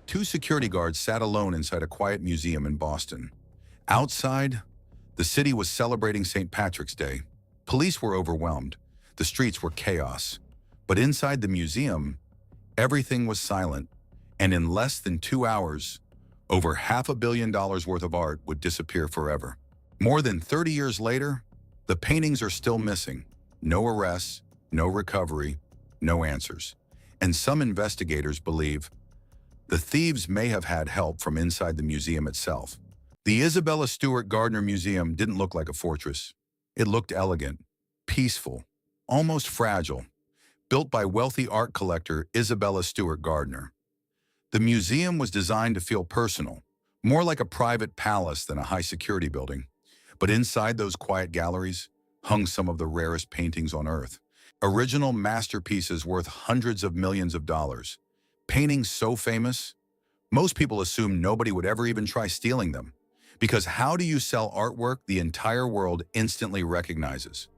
Two security guards sat alone inside a quiet museum in Boston. Outside, the city was celebrating St. Patrick's Day. Police were overwhelmed. The streets were chaos. But inside the museum, everything was silent. And in less than 2 hours, over $500 million worth of art would disappear forever. More than 30 years later, the paintings are still missing. No arrests, no recovery, no answers. And some investigators believe the thieves may have had help from inside the museum itself. The Isabella Stewart Gardner Museum didn't look like a fortress. It looked elegant, peaceful, almost fragile, built by wealthy art collector Isabella Stewart Gardner. The museum was designed to feel personal, more like a private palace than a high-security building. But inside those quiet galleries hung some of the rarest paintings on Earth. Original masterpieces worth hundreds of millions of dollars. Paintings so famous, most people assume nobody would ever even try stealing them. Because how do you sell artwork the entire world instantly recognizes?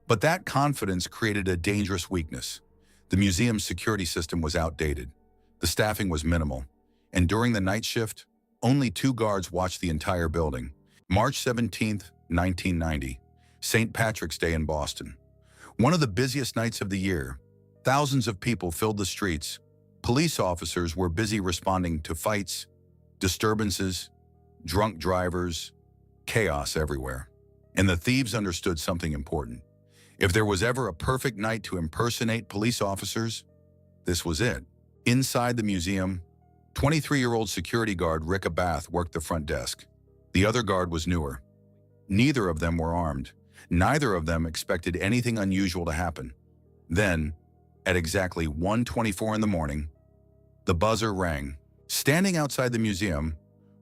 But that confidence created a dangerous weakness. The museum's security system was outdated. The staffing was minimal. And during the night shift, only 2 guards watched the entire building. March 17, 1990, St. Patrick's Day in Boston. One of the busiest nights of the year. Thousands of people filled the streets. Police officers were busy responding to fights, disturbances, drunk drivers, chaos everywhere. And the thieves understood something important. If there was ever a perfect night to impersonate police officers, this was it. Inside the museum, 23-year-old security guard Rick Abath worked the front desk. The other guard was newer. Neither of them were armed. Neither of them expected anything unusual to happen. Then, at exactly 1:24 in the morning, the buzzer rang. Standing outside the museum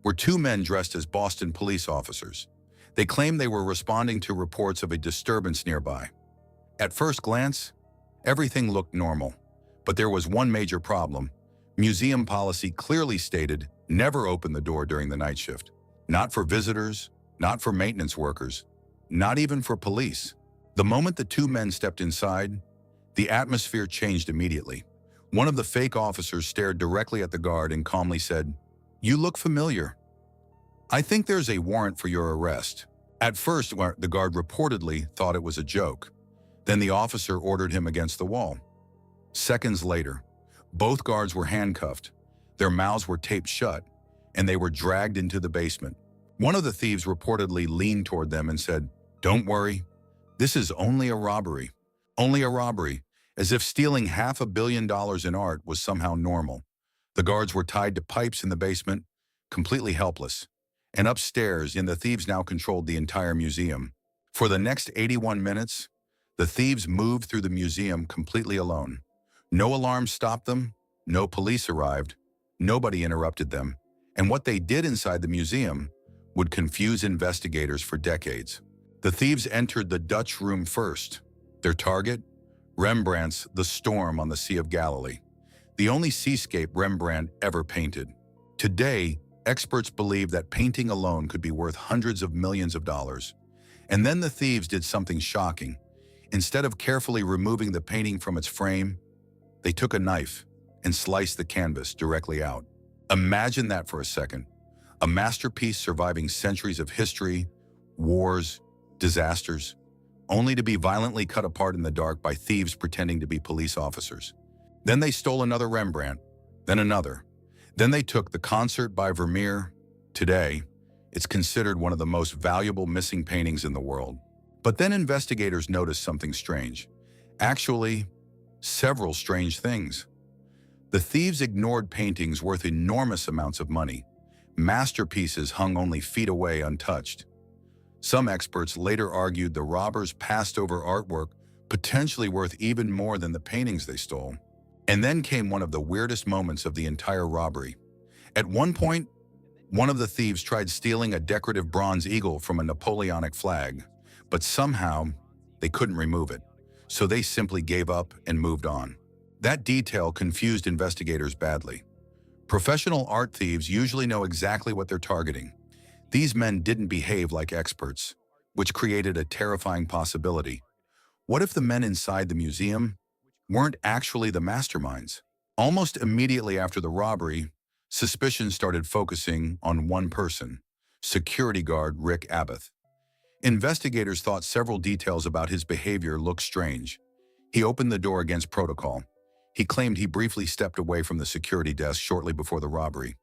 were 2 men dressed as Boston police officers. They claimed they were responding to reports of a disturbance nearby. At first glance, everything looked normal. But there was one major problem. Museum policy clearly stated never open the door during the night shift. Not for visitors, not for maintenance workers, not even for police. The moment the 2 men stepped inside, the atmosphere changed immediately. One of the fake officers stared directly at the guard and calmly said, "You look familiar. I think there's a warrant for your arrest." At first, the guard reportedly thought it was a joke. Then the officer ordered him against the wall. Seconds later, both guards were handcuffed. Their mouths were taped shut, and they were dragged into the basement. One of the thieves reportedly leaned toward them and said, "Don't worry, this is only a robbery." Only a robbery, as if stealing $500 million in art was somehow normal. The guards were tied to pipes in the basement, completely helpless. And upstairs, the thieves now controlled the entire museum. For the next 81 minutes, the thieves moved through the museum completely alone. No alarm stopped them, no police arrived, nobody interrupted them. And what they did inside the museum would confuse investigators for decades. The thieves entered the Dutch room first. Their target? Rembrandt's The Storm on the Sea of Galilee, the only seascape Rembrandt ever painted. Today, experts believe that painting alone could be worth hundreds of millions of dollars. And then the thieves did something shocking. Instead of carefully removing the painting from its frame, they took a knife and sliced the canvas directly out. Imagine that for a second. A masterpiece surviving centuries of history, wars, disasters, only to be violently cut apart in the dark by thieves pretending to be police officers. Then they stole another Rembrandt, then another. Then they took the Concert by Vermeer. Today, it's considered one of the most valuable missing paintings in the world. But then investigators noticed something strange. Actually, several strange things. The thieves ignored paintings worth enormous amounts of money. Masterpieces hung only feet away untouched. Some experts later argued the robbers passed over artwork potentially worth even more than the paintings they stole. And then came one of the weirdest moments of the entire robbery. At one point, one of the thieves tried stealing a decorative bronze eagle from a Napoleonic flag, but somehow they couldn't remove it. So they simply gave up and moved on. That detail confused investigators badly. Professional art thieves usually know exactly what they're targeting. These men didn't behave like experts, which created a terrifying possibility. What if the men inside the museum weren't actually the masterminds? Almost immediately after the robbery, suspicion started focusing on one person, security guard Rick Abbott. Investigators thought several details about his behavior looked strange. He opened the door against protocol. He claimed he briefly stepped away from the security desk shortly before the robbery,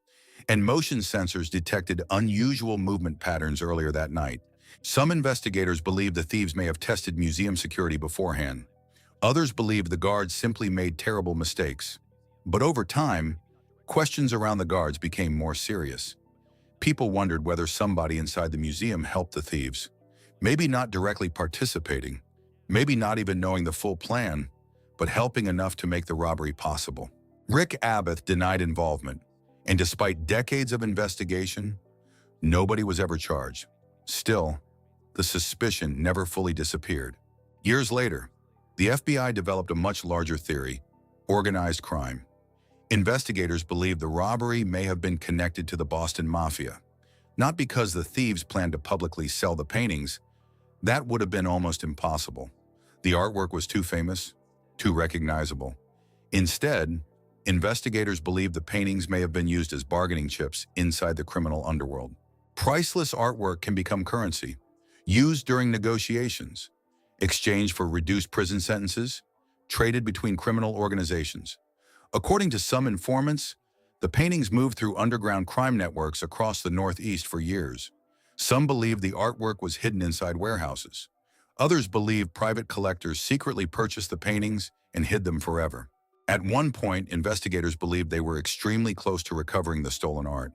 and motion sensors detected unusual movement patterns earlier that night. Some investigators believe the thieves may have tested museum security beforehand. Others believe the guards simply made terrible mistakes. But over time, questions around the guards became more serious. People wondered whether somebody inside the museum helped the thieves, maybe not directly participating, maybe not even knowing the full plan, but helping enough to make the robbery possible. Rick Abbott denied involvement, and despite decades of investigation, nobody was ever charged. Still, the suspicion never fully disappeared. Years later, the FBI developed a much larger theory: organized crime. Investigators believe the robbery may have been connected to the Boston Mafia, not because the thieves planned to publicly sell the paintings. That would have been almost impossible. The artwork was too famous, too recognizable. Instead, investigators believe the paintings may have been used as bargaining chips inside the criminal underworld. Priceless artwork can become currency, used during negotiations, exchanged for reduced prison sentences, traded between criminal organizations. According to some informants, the paintings moved through underground crime networks across the Northeast for years. Some believe the artwork was hidden inside warehouses. Others believe private collectors secretly purchased the paintings and hid them forever. At one point, investigators believed they were extremely close to recovering the stolen art,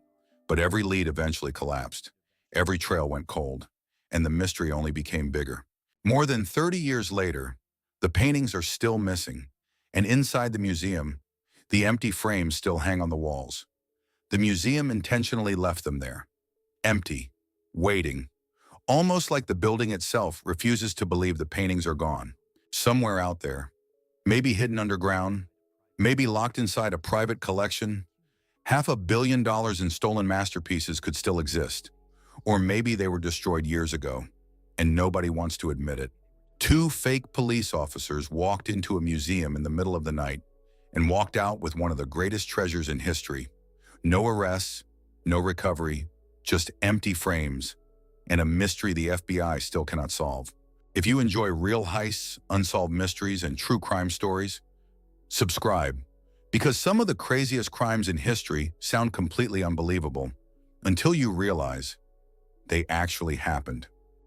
but every lead eventually collapsed. Every trail went cold, and the mystery only became bigger. More than 30 years later, the paintings are still missing, and inside the museum, the empty frames still hang on the walls. The museum intentionally left them there, empty, waiting, almost like the building itself refuses to believe the paintings are gone. Somewhere out there, maybe hidden underground, maybe locked inside a private collection, $500 million in stolen masterpieces could still exist. Or maybe they were destroyed years ago, and nobody wants to admit it. Two fake police officers walked into a museum in the middle of the night and walked out with one of the greatest treasures in history. No arrests, no recovery, just empty frames, and a mystery the FBI still cannot solve. If you enjoy real heists, unsolved mysteries, and true crime stories, subscribe, because some of the craziest crimes in history sound completely unbelievable until you realize they actually happened.